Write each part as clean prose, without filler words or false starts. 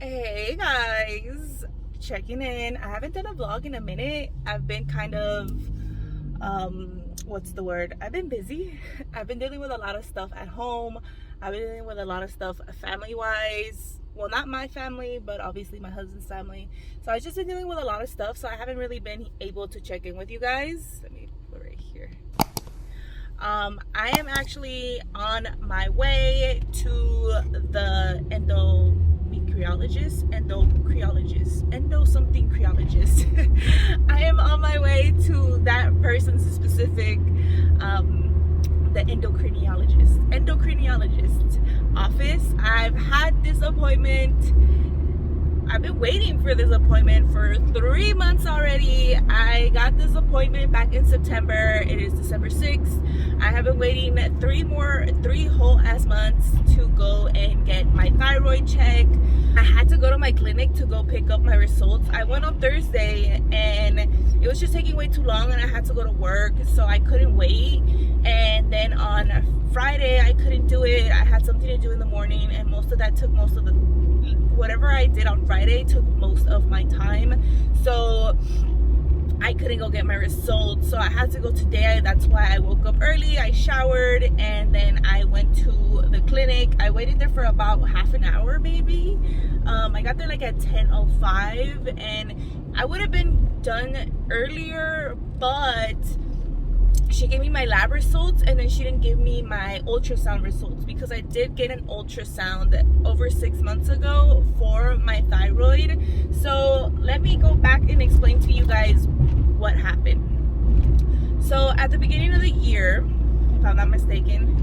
Hey guys, checking in. I haven't done a vlog in a minute. I've been kind of, what's the word? I've been busy. I've been dealing with a lot of stuff at home. I've been dealing with a lot of stuff family-wise. Well, not my family, but obviously my husband's family. So I've just been dealing with a lot of stuff. So I haven't really been able to check in with you guys. Let me put it right here. I am actually on my way to the endocrinologist, I am on my way to that person's specific, the endocrinologist office. I've had this appointment. I've been waiting for this appointment for 3 months already. I got this appointment back in September. It is December 6th. I have been waiting three whole ass months to go and get my thyroid check. I had to go to my clinic to go pick up my results. I went on Thursday and it was just taking way too long and I had to go to work, so I couldn't wait. And then on Friday I couldn't do it. I had something to do in the morning and whatever I did on Friday took most of my time, so I couldn't go get my results. So I had to go today. That's why I woke up early, I showered, and then I went to the clinic. I waited there for about half an hour maybe. I got there like at 10:05 and I would have been done earlier, but she gave me my lab results and then she didn't give me my ultrasound results, because I did get an ultrasound over 6 months ago for my thyroid. So let me go back and explain to you guys what happened. So at the beginning of the year, if I'm not mistaken,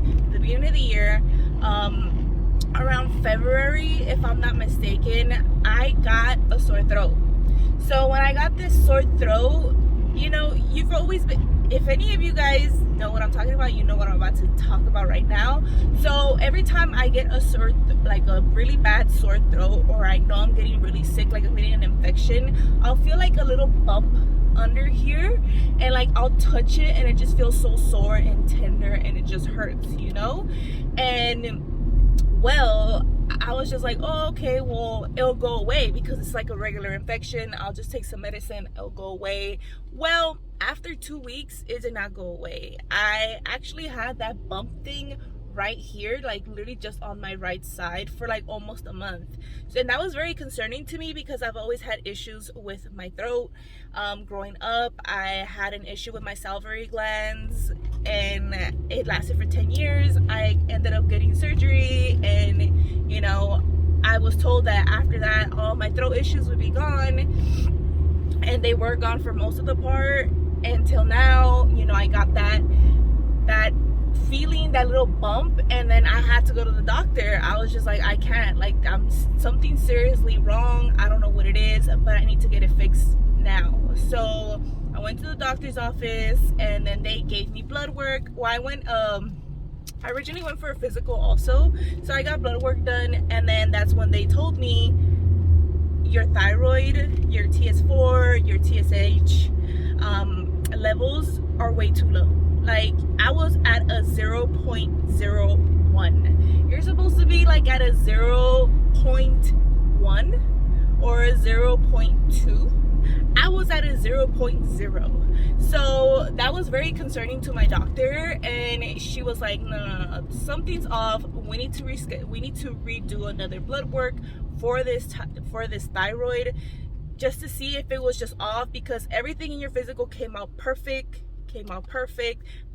around February, if I'm not mistaken, I got a sore throat. So when I got this sore throat, you know, you've always been, if any of you guys know what I'm talking about, you know what I'm about to talk about right now. So every time I get a like a really bad sore throat, or I know I'm getting really sick, like I'm getting an infection, I'll feel like a little bump under here, and like I'll touch it and it just feels so sore and tender and it just hurts, you know? And well, I was just like, oh, okay, well, it'll go away because it's like a regular infection. I'll just take some medicine, it'll go away. Well, after 2 weeks, it did not go away. I actually had that bump thing right here, like literally just on my right side, for like almost a month. So, and that was very concerning to me because I've always had issues with my throat. Growing up, I had an issue with my salivary glands and it lasted for 10 years. I ended up getting surgery, and you know, I was told that after that all my throat issues would be gone, and they were gone for most of the part until now. You know, I got that feeling, that little bump, and then I had to go to the doctor. I was just like, I can't, like, something seriously wrong. I don't know what it is, but I need to get it fixed now. So I went to the doctor's office and then they gave me blood work. Well, I originally went for a physical also, so I got blood work done, and then that's when they told me your thyroid, your TS4, your TSH levels are way too low. Like, I was at a 0.01. You're supposed to be like at a 0.1 or a 0.2. I was at a 0.0. So that was very concerning to my doctor, and she was like, no, something's off. We need to redo another blood work for this thyroid, just to see if it was just off, because everything in your physical came out perfect,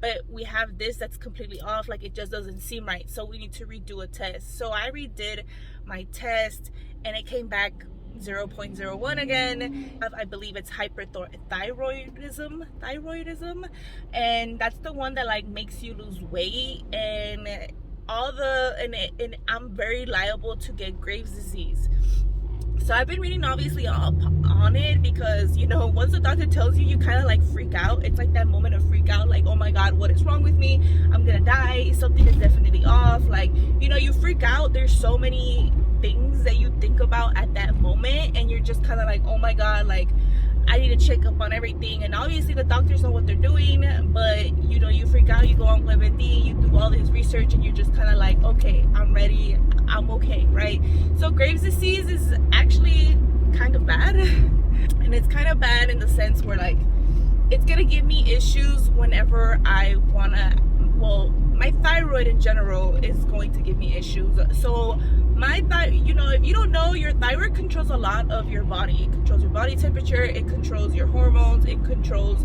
but we have this that's completely off. Like, it just doesn't seem right, so we need to redo a test. So I redid my test and it came back 0.01 again. I believe it's hyperthyroidism, and that's the one that like makes you lose weight and and I'm very liable to get Graves' disease. So I've been reading obviously up on it, because, you know, once the doctor tells you, you kind of like freak out. It's like that moment of freak out, like, oh my god, what is wrong with me? I'm gonna die, something is definitely off. Like, you know, you freak out. There's so many things that you think about at that moment, and you're just kind of like, oh my god, like, I need to check up on everything. And obviously the doctors know what they're doing, but you know, you freak out, you go on WebMD, you do all this research, and you're just kind of like, okay, I'm ready, I'm okay, right? So Graves' disease is actually of bad in the sense where like it's gonna give me issues whenever I wanna, well, my thyroid in general is going to give me issues. So my thyroid, you know, if you don't know, your thyroid controls a lot of your body. It controls your body temperature, it controls your hormones, it controls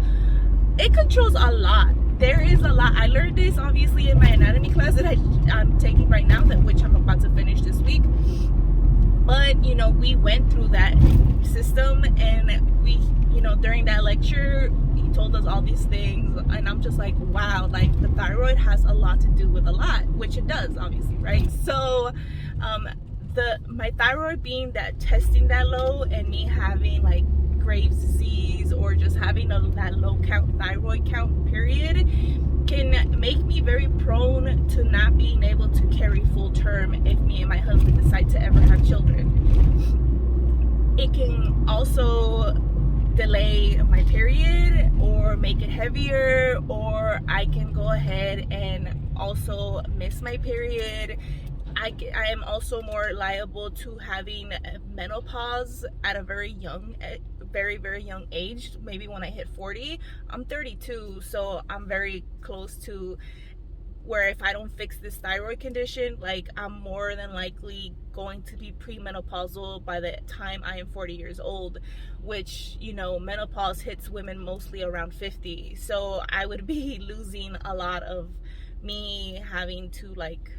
a lot. There is a lot. I learned this obviously in my anatomy class that I'm taking right now, that which I'm about to finish this week. But you know, we went through that system, and we, you know, during that lecture he told us all these things, and I'm just like, wow, like the thyroid has a lot to do with a lot, which it does obviously, right? So my thyroid being that, testing that low, and me having like Graves' disease or just having that low thyroid count period can make me very prone to not being able to carry full term if me and my husband decide to ever have children. It can also delay my period or make it heavier, or I can go ahead and also miss my period. I am also more liable to having menopause at a very young age, maybe when I hit 40. I'm 32, so I'm very close to where if I don't fix this thyroid condition, like I'm more than likely going to be premenopausal by the time I am 40 years old, which, you know, menopause hits women mostly around 50. So I would be losing a lot of me having to, like,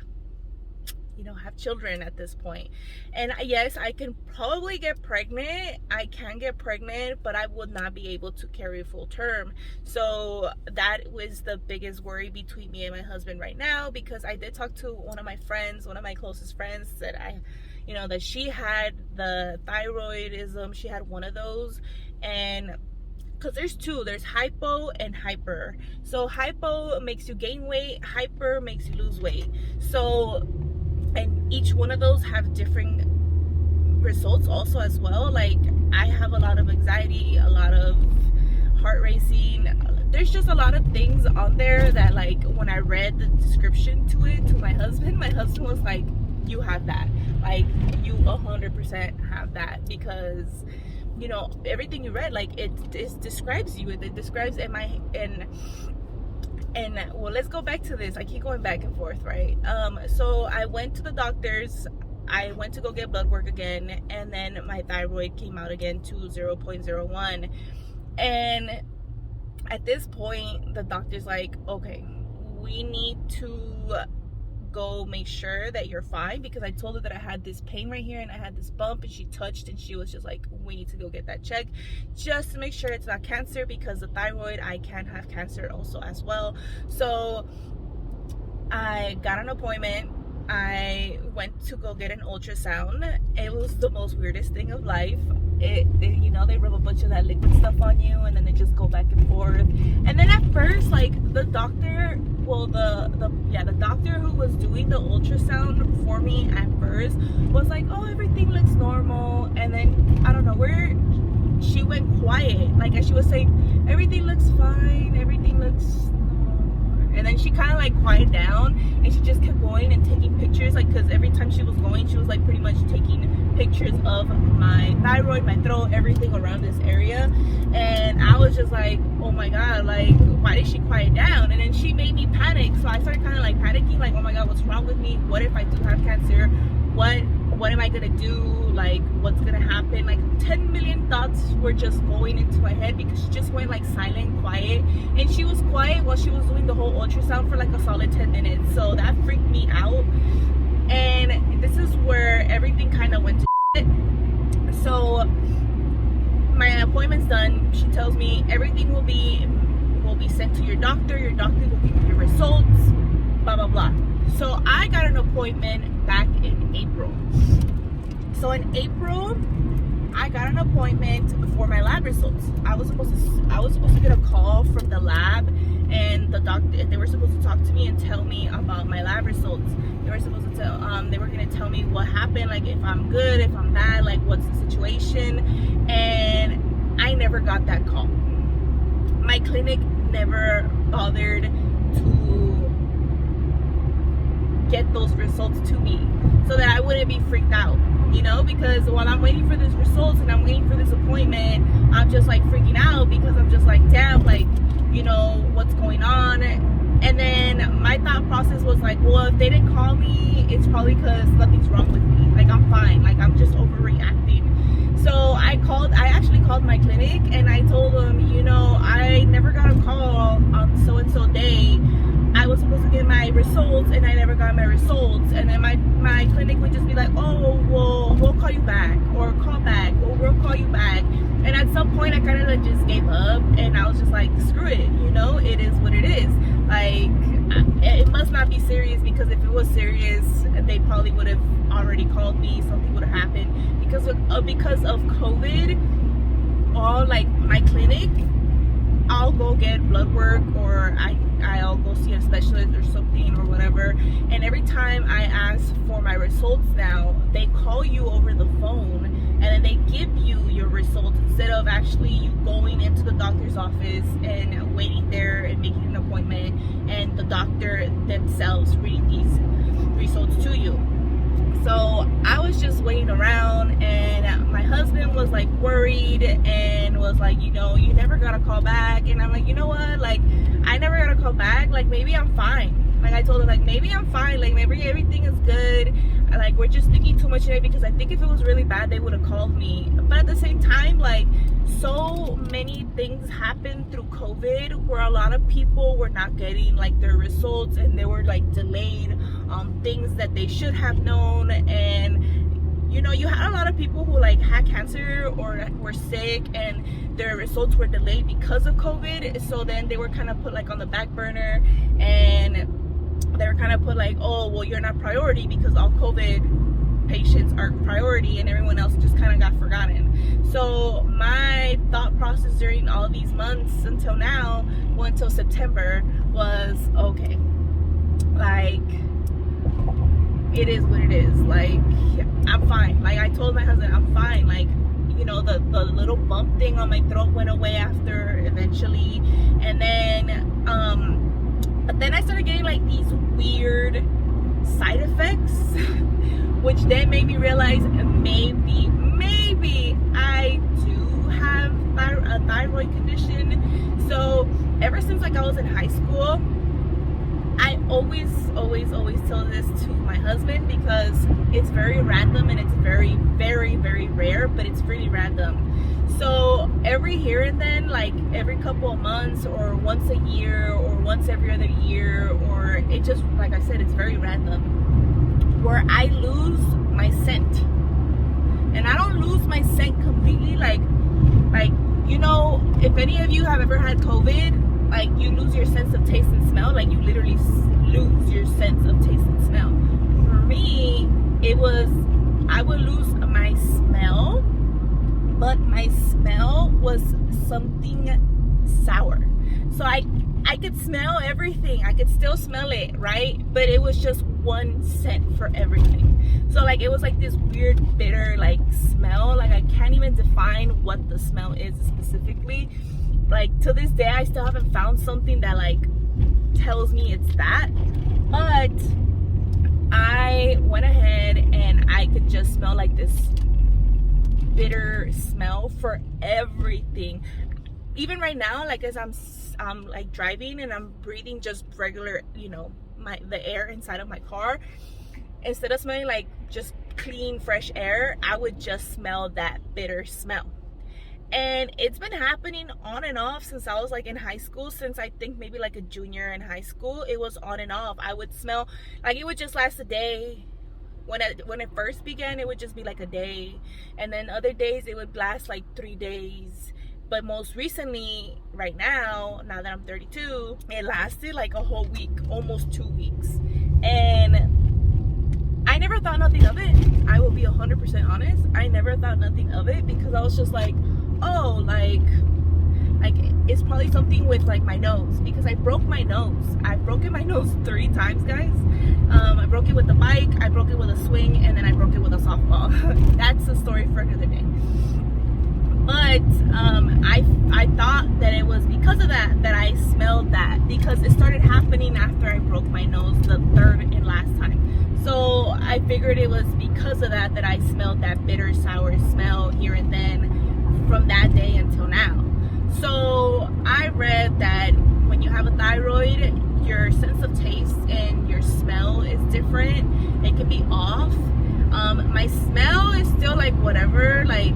you know, have children at this point. And yes, I can probably get pregnant. I can get pregnant, but I would not be able to carry full term. So that was the biggest worry between me and my husband right now, because I did talk to one of my closest friends, that that she had the thyroidism. She had one of those, and because there's two, there's hypo and hyper. So hypo makes you gain weight, hyper makes you lose weight. So, and each one of those have different results also as well. Like, I have a lot of anxiety, a lot of heart racing. There's just a lot of things on there that, like, when I read the description to it to my husband was like, you have that. Like, you 100% have that, because, you know, everything you read, like, it describes you. It describes and well, let's go back to this. I keep going back and forth, right? So I went to the doctors. I went to go get blood work again, and then my thyroid came out again to 0.01. And at this point, the doctor's like, okay, we need to go make sure that you're fine, because I told her that I had this pain right here and I had this bump, and she touched and she was just like, we need to go get that checked just to make sure it's not cancer, because the thyroid, I can have cancer also as well. So I got an appointment. I went to go get an ultrasound. It was the most weirdest thing of life. They rub a bunch of that liquid stuff on you, and then they just go back and forth. And then at first, like, the doctor, well, the doctor who was doing the ultrasound for me at first was like, oh, everything looks normal. And then I don't know where she went quiet. Like, as she was saying, everything looks fine, everything looks normal. And then she kind of like quieted down, and she just kept going and taking pictures, like, because every time she was going, she was like pretty much taking pictures of my thyroid, my throat, everything around this area. And I was just like, oh my god, like, why did she quiet down? And then she made me panic. So I started kind of like panicking, like, oh my god, what's wrong with me? What if I do have cancer? What am I gonna do? Like, what's gonna happen? Like, 10 million thoughts were just going into my head, because she just went like silent, quiet. And she was quiet while she was doing the whole ultrasound for like a solid 10 minutes. So that freaked me out. And this is where everything kind of went to shit. So my appointment's done. She tells me everything will be sent to your doctor. Your doctor will give you your results, blah blah blah. So I got an appointment back in April. So in April, I got an appointment for my lab results. I was supposed to get a call from the lab, and the doctor, they were supposed to talk to me and tell me about my lab results. They were supposed to they were gonna tell me what happened, like if I'm good, if I'm bad, like what's the situation. And I never got that call. My clinic never bothered to get those results to me so that I wouldn't be freaked out. you know, because while I'm waiting for this results and I'm waiting for this appointment, I'm just like freaking out because I'm just like, damn, like, you know, what's going on? And then my thought process was like, well, if they didn't call me, it's probably because nothing's wrong with me. Like, I'm fine. Like, I'm just overreacting. So I actually called my clinic and I told them, you know, I never got a call on so-and-so day. I was supposed to get my results and I never got my results. And then my clinic would just be like, oh, well, we'll call you back, or call back, or we'll call you back. And at some point I kind of like just gave up and I was just like, screw it, you know, it is what it is. Like, it must not be serious, because if it was serious, they probably would have already called me. Something would have happened because of COVID. All like my clinic, I'll go get blood work, or I'll go see a specialist or something or whatever. And every time I ask for my results now, they call you over the phone and then they give you your results instead of actually you going into the doctor's office and waiting there and making an appointment and the doctor themselves reading these results to you. So I was just waiting around, and my husband was like worried and was like, you know, you never got a call back. And I'm like, you know what, like, I never got a call back. Like, maybe I'm fine. Like, I told him, like, maybe I'm fine. Like, maybe everything is good. Like, we're just thinking too much today, because I think if it was really bad, they would have called me. But at the same time, like, so many things happened through COVID where a lot of people were not getting like their results, and they were like delayed things that they should have known. And you know, you had a lot of people who like had cancer or were sick and their results were delayed because of COVID. So then they were kind of put like on the back burner, and they were kind of put like, oh, well, you're not priority because all COVID patients are priority and everyone else just kind of got forgotten. So my thought process during all of these months until now, well, until September, was okay, like, it is what it is. Like, I'm fine. Like, I told my husband, I'm fine. Like, you know, the little bump thing on my throat went away after eventually. And then but then I started getting like these weird side effects which then made me realize maybe I do have a thyroid condition. So ever since like I was in high school, I always tell this to my husband, because it's very random and it's very rare, but it's really random. So every here and then, like every couple of months or once a year or once every other year, or it just, like I said, it's very random, where I lose my scent. And I don't lose my scent completely, like you know, if any of you have ever had COVID, like you lose your sense of taste and smell. Like you literally lose your sense of taste and smell. For me, it was, I would lose my smell, but my smell was something sour. So I could smell everything. I could still smell it, right? But it was just one scent for everything. So like it was like this weird bitter like smell. Like I can't even define what the smell is specifically. Like to this day, I still haven't found something that like tells me it's that. But I went ahead and I could just smell like this bitter smell for everything. Even right now, like as I'm like driving and I'm breathing just regular, you know, the air inside of my car, instead of smelling like just clean fresh air, I would just smell that bitter smell. And it's been happening on and off since I was like in high school. Since I think maybe like a junior in high school, it was on and off. I would smell like it would just last a day. When it first began, it would just be like a day, and then other days it would last like 3 days. But most recently, right now that I'm 32, it lasted like a whole week, almost 2 weeks. And I never thought nothing of it. I will be 100% honest. I never thought nothing of it, because I was just like, oh, like it's probably something with like my nose, because I broke my nose. I've broken my nose 3 times, guys. I broke it with the bike, I broke it with a swing, and then I broke it with a softball. That's a story for another day. But I thought that it was because of that I smelled that, because it started happening after I broke my nose the third and last time. So I figured it was because of that I smelled that bitter, sour smell here and then from that day until now. So I read that when you have a thyroid, your sense of taste and your smell is different. It can be off. My smell is still like whatever, like,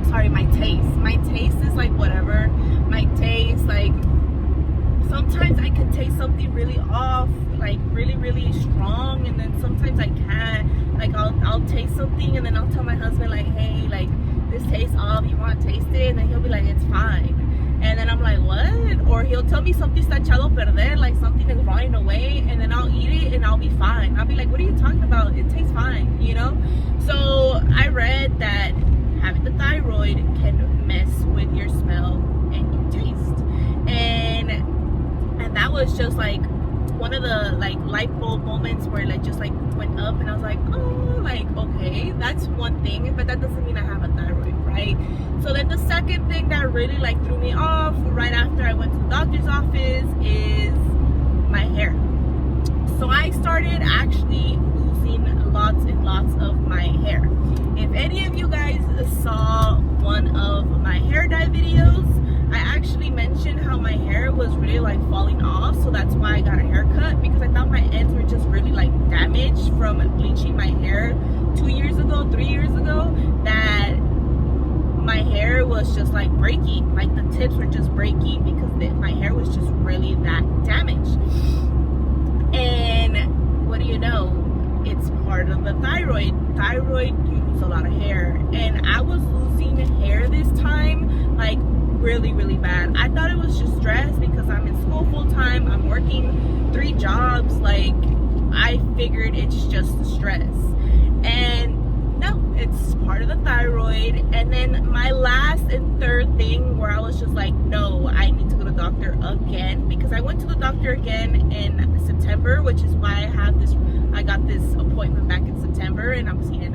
sorry, my taste is like whatever. My taste, like, sometimes I can taste something really off, like really, really strong, and then sometimes I can't. Like, I'll taste something and then I'll tell my husband, like, hey, like, this tastes off, you want to taste it? And then he'll be like, it's fine. And then I'm like, what? Or he'll tell me something está echado a perder, like something is rotting away, and then I'll eat it and I'll be fine. I'll be like, what are you talking about? It tastes fine, you know? So I read that having the thyroid can mess with your smell and your taste. And that was just like one of the like light bulb moments where like just like went up, and I was like, oh, like, okay, that's one thing, but that doesn't mean I have a thyroid, right? So then the second thing that really like threw me off right after I went to the doctor's office is my hair. So I started actually losing lots and lots of my hair. If any of you guys saw one of my hair dye videos, I actually mentioned how my hair was really like falling off. So that's why I got a haircut, because I thought my ends were just really like damaged from bleaching my hair 3 years ago, that my hair was just like breaking, like the tips were just breaking because my hair was just really that damaged. And what do you know? It's part of the thyroid. You lose a lot of hair, and I was losing hair this time like really, really bad. I thought it was just stress because I'm in school full time, I'm working 3 jobs, like I figured it's just stress. And no, it's part of the thyroid. And then my last and third thing where I was just like, no, I need to go to the doctor again, because I went to the doctor again in September, which is why I got this appointment back in September, and I'm seeing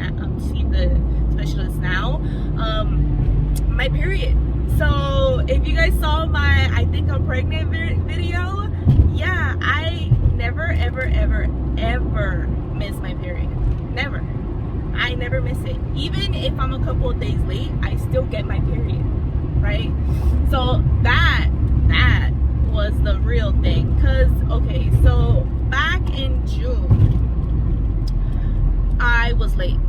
the specialist now. My period. So if you guys saw my I think I'm pregnant video, yeah, I never ever miss my period. Never. I never miss it. Even if I'm a couple of days late, I still get my period, right? So that was the real thing. Because, okay, so back in June, I was late.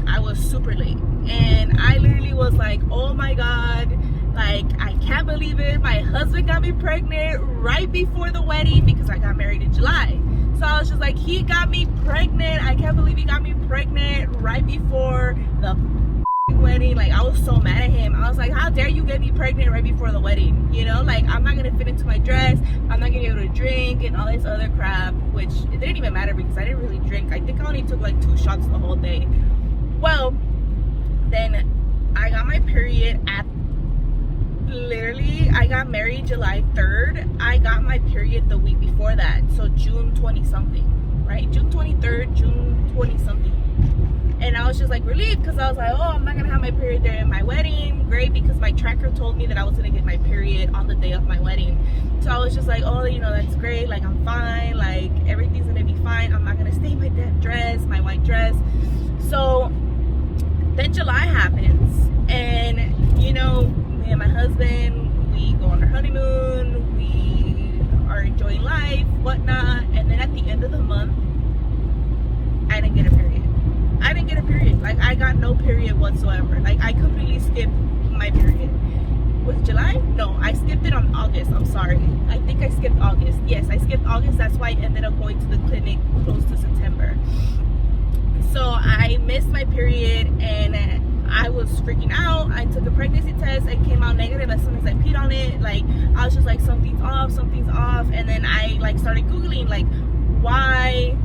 I was super late. And I literally was like, oh my God, like, I can't believe it. My husband got me pregnant right before the wedding, because I got married in July. So I was just like, he got me pregnant. I can't believe he got me pregnant right before the wedding. Like, I was so mad at him. I was like, how dare you get me pregnant right before the wedding? You know, like, I'm not going to fit into my dress. I'm not going to be able to drink and all this other crap, which it didn't even matter because I didn't really drink. I think I only took like 2 shots the whole day. Well, then I got my period at literally, I got married July 3rd. I got my period the week before that. So June 20 something, right? June 23rd, June 20 something. And I was just like relieved, because I was like, oh, I'm not gonna have my period during my wedding. Great, because my tracker told me that I was gonna get my period on the day of my wedding. So I was just like, oh, you know, that's great. Like, I'm fine. Like, everything's gonna be fine. I'm not gonna stay in my dress, my white dress. So then July happens, and you know, me and my husband, we go on our honeymoon, we are enjoying life, whatnot, and then at the end of the month, I didn't get a period. Like, I got no period whatsoever. Like, I completely skipped my period. Was it July? No, I skipped it on August. I'm sorry. I think I skipped August. Yes, I skipped August. That's why I ended up going to the clinic close to September. So I missed my period, and I was freaking out. I took a pregnancy test. It came out negative as soon as I peed on it. Like, I was just like, something's off. And then I like started Googling, like, why?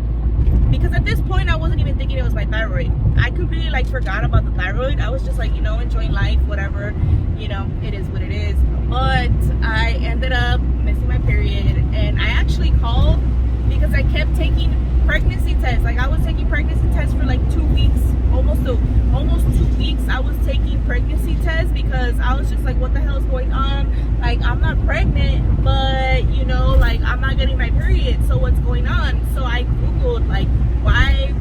Because at this point, I wasn't even thinking it was my thyroid. I completely like forgot about the thyroid. I was just like, you know, enjoying life, whatever, you know, it is what it is. But I ended up missing my period, and I actually called because I kept taking pregnancy tests. Like, I was taking pregnancy tests for like 2 weeks, almost 2 weeks. I was taking pregnancy test because I was just like, what the hell is going on? Like, I'm not pregnant, but you know, like, I'm not getting my period, so what's going on? So I googled like, why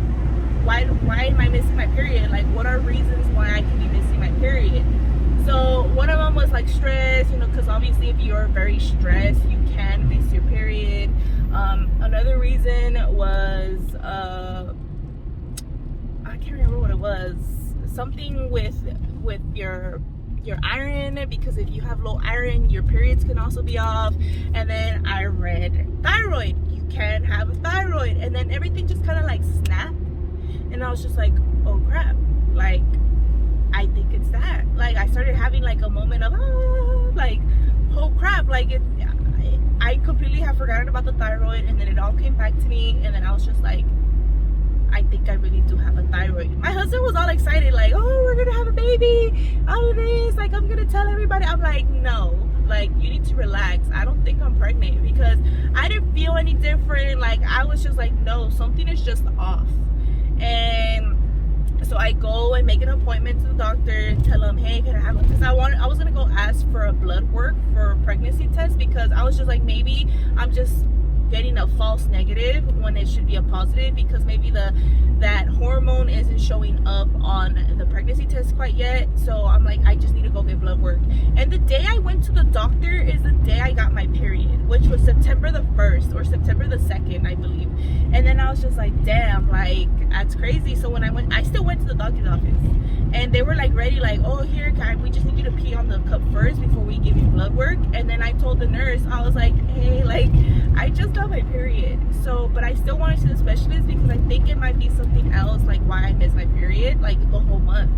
am I missing my period? Like, what are reasons why I can be missing my period? So one of them was like stress, you know, because obviously if you're very stressed, you can miss your period. Another reason was I can't remember what it was. Something with your iron, because if you have low iron, your periods can also be off. And then I read thyroid. You can have a thyroid, and then everything just kind of like snapped, and I was just like, oh crap, like, I think it's that. Like, I started having like a moment of like, oh crap, like I completely have forgotten about the thyroid, and then it all came back to me, and then I was just like, I think I really do have a thyroid. My husband was all excited, like, oh, we're gonna have a baby, all of this, like, I'm gonna tell everybody. I'm like, no, like, you need to relax. I don't think I'm pregnant, because I didn't feel any different. Like, I was just like, no, something is just off. And so I go and make an appointment to the doctor, tell him, hey, can I have a, because I was gonna go ask for a blood work for a pregnancy test, because I was just like, maybe I'm just getting a false negative when it should be a positive, because maybe that hormone isn't showing up on the pregnancy test quite yet. So I'm like, I just need to go get blood work. And the day I went to the doctor is the day I got my period, which was September the 1st or September the 2nd, I believe. And then I was just like, damn, like, that's crazy. So when I still went to the doctor's office, and they were like ready, like, oh, here, we just need you to pee on the cup first before we give you blood work. And then I told the nurse, I was like, hey, like, I just got my period. So, but I still want to see the specialist, because I think it might be something else, like why I missed my period, like the whole month.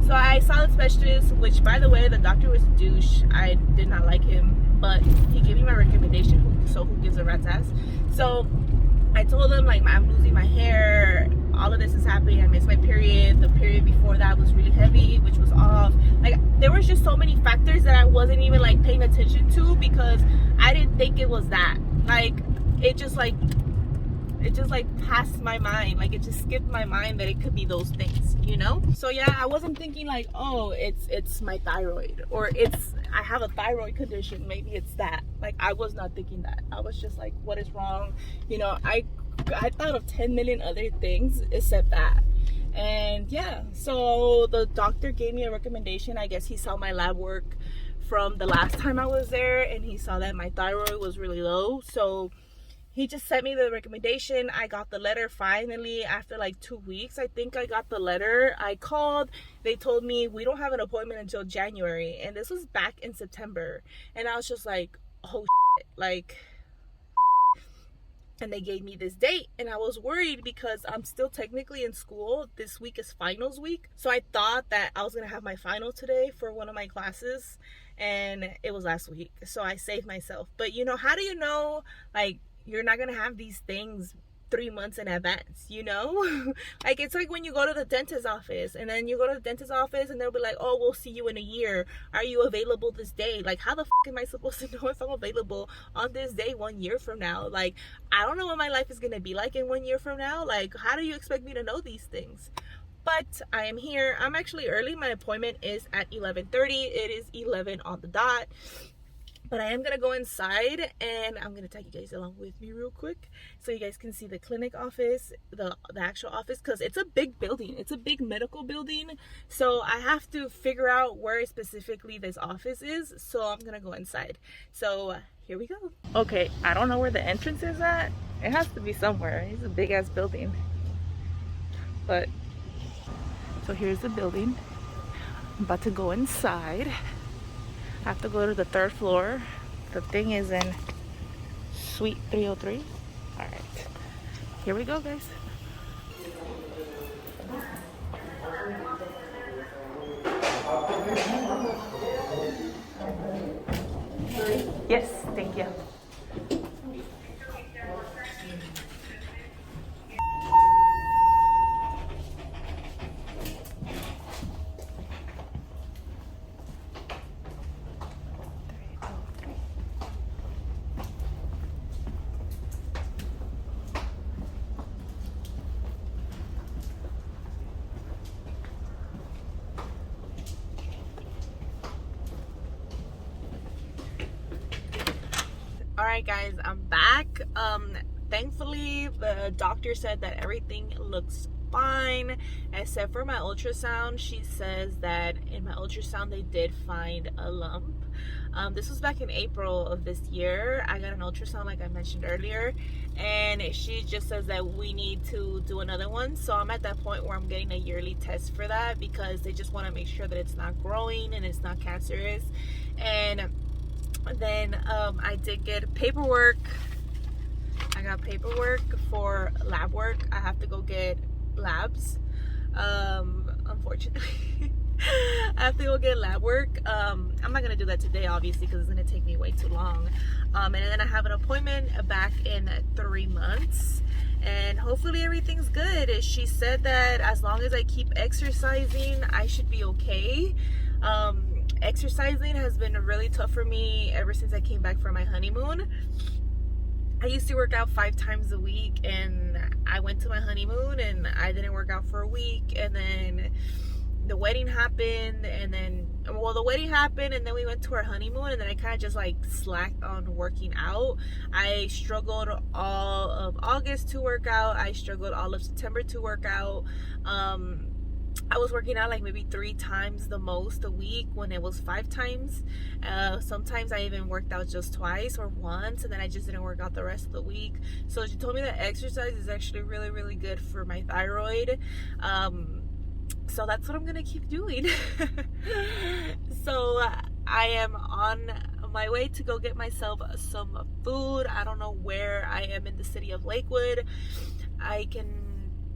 So I saw the specialist, which, by the way, the doctor was a douche. I did not like him, but he gave me my recommendation, so who gives a rat's ass? So I told him, like, I'm losing my hair, all of this is happening, I missed my period, the period before that was really heavy, which was off. Like, there was just so many factors that I wasn't even like paying attention to, because I didn't think it was that. Like, it just passed my mind. Like, it just skipped my mind that it could be those things, you know? So yeah, I wasn't thinking like, oh, it's my thyroid, or I have a thyroid condition, maybe it's that. Like, I was not thinking that. I was just like, what is wrong? You know, I thought of 10 million other things except that. And yeah, so the doctor gave me a recommendation. I guess he saw my lab work from the last time I was there, and he saw that my thyroid was really low. So he just sent me the recommendation. I got the letter finally after like 2 weeks. I think I got the letter. I called. They told me we don't have an appointment until January, and this was back in September. And I was just like, oh shit, like. And they gave me this date, and I was worried because I'm still technically in school. This week is finals week, so I thought that I was gonna have my final today for one of my classes, and it was last week, so I saved myself. But you know, how do you know, like, you're not gonna have these things 3 months in advance, you know? Like, it's like when you go to the dentist office, and then you go to the dentist office and they'll be like, oh, we'll see you in a year, are you available this day? Like, how the f am I supposed to know if I'm available on this day 1 year from now? Like, I don't know what my life is gonna be like in 1 year from now. Like, how do you expect me to know these things? But I am here. I'm actually early. My appointment is at 11:30. It is 11 on the dot. But I am gonna go inside, and I'm gonna take you guys along with me real quick, so you guys can see the clinic office, the actual office, because it's a big building. It's a big medical building, so I have to figure out where specifically this office is. So I'm gonna go inside. So here we go. Okay, I don't know where the entrance is at. It has to be somewhere. It's a big ass building. But so here's the building. I'm about to go inside. I have to go to the 3rd floor. The thing is in Suite 303. All right, here we go, guys. Yes, thank you. Alright guys, I'm back. Thankfully the doctor said that everything looks fine except for my ultrasound. She says that in my ultrasound they did find a lump. This was back in April of this year. I got an ultrasound like I mentioned earlier, and she just says that we need to do another one. So I'm at that point where I'm getting a yearly test for that because they just want to make sure that it's not growing and it's not cancerous. And then I did get paperwork. I got paperwork for lab work. I have to go get labs, unfortunately. I have to go get lab work. I'm not gonna do that today obviously because it's gonna take me way too long, and then I have an appointment back in 3 months, and hopefully everything's good. She said that as long as I keep exercising I should be okay. Exercising has been really tough for me ever since I came back from my honeymoon. I used to work out 5 times a week, and I went to my honeymoon and I didn't work out for a week, and then the wedding happened, and then the wedding happened and then we went to our honeymoon, and then I kind of just like slacked on working out. I struggled all of August to work out. I struggled all of September to work out. I was working out like maybe 3 times the most a week when it was 5 times. Sometimes I even worked out just twice or once, and then I just didn't work out the rest of the week. So she told me that exercise is actually really, really good for my thyroid. So that's what I'm gonna keep doing. So I am on my way to go get myself some food. I don't know where I am in the city of Lakewood. I can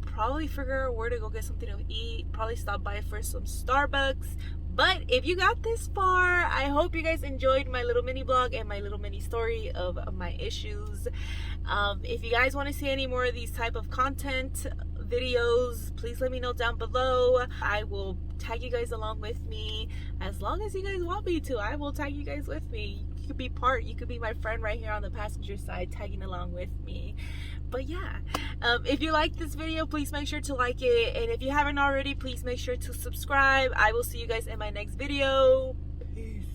probably figure out where to go get something to eat, probably stop by for some Starbucks. But if you got this far, I hope you guys enjoyed my little mini blog and my little mini story of my issues. If you guys want to see any more of these type of content videos, please let me know down below. I will tag you guys along with me as long as you guys want me to. I will tag you guys with me. You could be my friend right here on the passenger side, tagging along with me. But yeah, if you like this video, please make sure to like it, and if you haven't already, please make sure to subscribe. I will see you guys in my next video. Peace.